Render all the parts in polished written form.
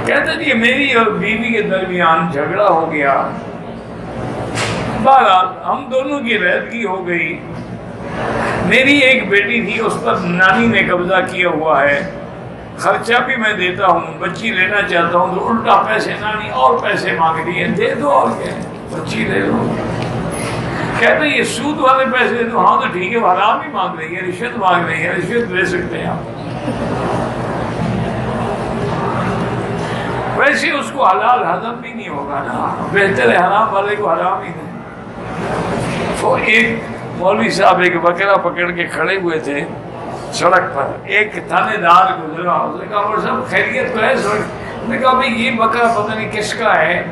کہتے جی میری اور بیوی کے درمیان جھگڑا ہو گیا، بہرحال ہم دونوں کی رہدگی ہو گئی۔ میری ایک بیٹی تھی، اس پر نانی نے قبضہ کیا ہوا ہے، خرچہ بھی میں دیتا ہوں، بچی لینا چاہتا ہوں تو الٹا پیسے نانی اور پیسے مانگ رہی ہے، دے دو اور کیا ہے، بچی لے لو۔ کہتے یہ سود والے پیسے دے دو، ہاں تو ٹھیک ہے، وہ حرام ہی مانگ رہی ہے، رشوت مانگ رہی ہے، رشوت لے سکتے ہیں آپ۔ ویسے اس کو حلال ہضم بھی نہیں ہوگا نا، بہتر ہے حرام والے کو حرام ہی نہیں۔ تو ایک مولوی صاحب ایک بکرا پکڑ کے کھڑے ہوئے تھے سڑک پر، ایک تھانے دار گزرا، اس نے کہا مولوی صاحب خیریت تو ہے سڑک؟ اس نے کہا بھائی یہ بکرا پتہ نہیں کس کا ہے،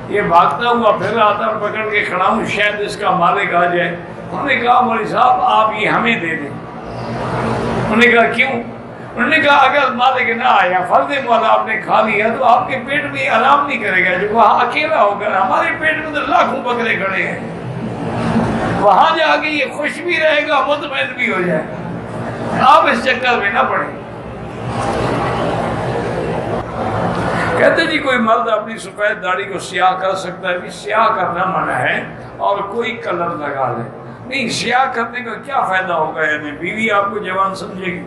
یہ بھاگتا ہوا پھر رہا تھا، پکڑ کے کھڑا ہوں، شاید اس کا مالک آ جائے۔ انہوں نے کہا مولوی صاحب آپ یہ ہمیں دے دیں۔ انہوں نے کہا کیوں؟ انہوں نے کہا اگر مالک نہ آیا، فرض مولا آپ نے کھا لیا تو آپ کے پیٹ میں آرام نہیں کرے گا، جو وہاں اکیلا ہو کر، ہمارے پیٹ میں تو لاکھوں بکرے کھڑے ہیں، وہاں جا کے یہ خوش بھی رہے گا، مطمئن بھی ہو جائے گا، آپ اس چکر میں نہ پڑیں۔ کہتے جی کوئی مرد اپنی سفید داڑھی کو سیاہ کر سکتا ہے؟ بھی سیاہ کرنا منع ہے اور کوئی کلر لگا لے، نہیں سیاہ کرنے کا کیا فائدہ ہوگا، یعنی بیوی آپ کو جوان سمجھے گی؟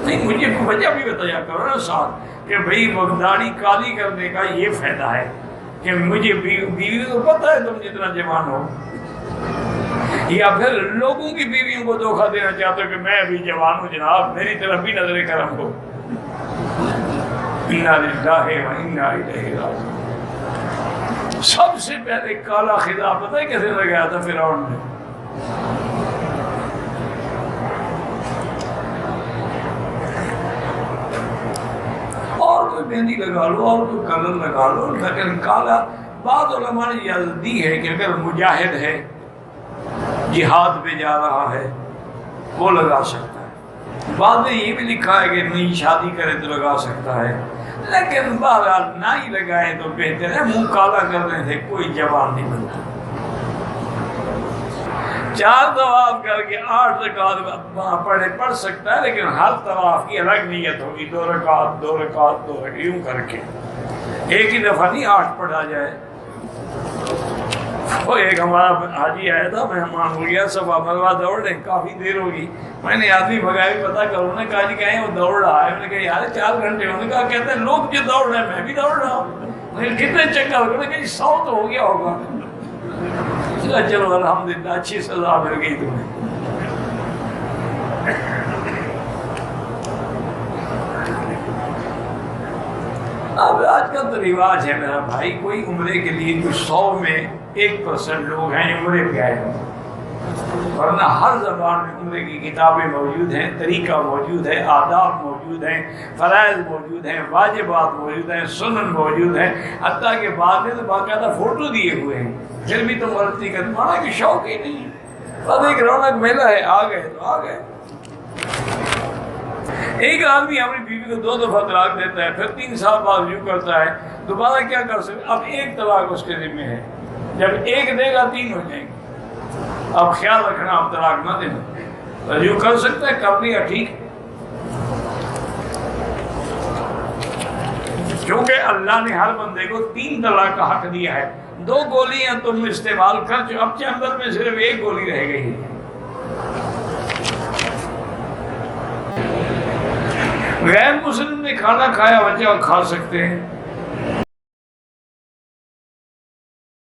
نہیں مجھے وجہ بھی بتایا کرو نا ساتھ کہ بھئی وہ داڑھی کالی کرنے کا یہ فائدہ ہے کہ مجھے بیوی کو پتہ ہے تم جتنا جوان ہو، یا پھر لوگوں کی بیویوں کو دھوکہ دینا چاہتے ہو کہ میں ابھی جوان ہوں جناب، میری طرف بھی نظر کرم ہو۔ اِنَّا لِلَّهِ وَإِنَّا إِلَيْهِ رَاجِعُونَ۔ سب سے پہلے کالا خطاب پتہ ہے کیسے لگایا تھا فرعون نے؟ اور کوئی مہندی لگا لو اور کوئی کلر لگا لو، لیکن کالا بعض علماء نے اجازت دی ہے کہ اگر مجاہد ہے، جہاد پہ جا رہا ہے، وہ لگا سکتا ہے۔ بعد میں یہ بھی لکھا ہے کہ نئی شادی کرے تو لگا سکتا ہے، لیکن بہرحال نہ ہی لگائے تو بہتر ہے۔ منہ کالا کرنے سے کوئی جوان نہیں بنتا۔ 4 طواف کر کے 8 رکعت پڑھ سکتا ہے، لیکن ہر طواف کی الگ نیت ہوگی، 2 رکعت 2 رکعت 2 رکعت یوں کر کے، ایک ہی دفعہ نہیں 8 پڑھا جائے۔ وہ ایک ہمارا حاجی آیا تھا، مہمان ہو گیا، صفا مروا دوڑ رہے، کافی دیر ہوگی، میں نے آدمی بھگایا بھی پتا کروں نے کہا جی کہیں وہ دوڑ رہا ہے، میں نے کہا یار 4 گھنٹے، انہوں نے کہا کہتے ہیں لوگ جو دوڑ رہے ہیں میں بھی دوڑ رہا ہوں، کتنے چکر، انہوں نے کہا جی 100 تو ہو گیا ہوگا۔ چلو الحمدللہ اچھی سزا مل گئی تمہیں۔ اب آج کل تو رواج ہے میرا بھائی، کوئی عمرے کے لیے کوئی 100 میں 1% لوگ ہیں عمرے پہ آئے ہیں، ورنہ ہر زبان میں عمرے کی کتابیں موجود ہیں، طریقہ موجود ہے، آداب موجود ہیں، فرائض موجود ہیں، واجبات موجود ہیں، سنن موجود ہیں، حتیٰ کہ بعد میں تو باقاعدہ فوٹو دیے ہوئے ہیں، پھر بھی تم غلطی کرتے، مانا کہ شوق ہی نہیں، بس ایک رونق میلہ ہے، آ گئے تو آ گئے۔ ایک آدمی اپنی بیوی کو 2 دفعہ طلاق دیتا ہے، پھر 3 سال بعد رجوع کرتا ہے، دوبارہ کیا کر سکتا؟ اب ایک طلاق اس کے ذمہ ہے، جب ایک دے گا 3 ہو جائیں گے۔ اب خیال رکھنا اب طلاق نہ دینا، رجوع کر سکتا ہے، کر لیا ٹھیک، کیونکہ اللہ نے ہر بندے کو 3 طلاق کا حق دیا ہے۔ 2 گولیاں تم استعمال کر چکے، اب چیمبر میں صرف 1 گولی رہ گئی ہے۔ غیر مسلم نے کھانا کھایا بچہ کھا سکتے ہیں،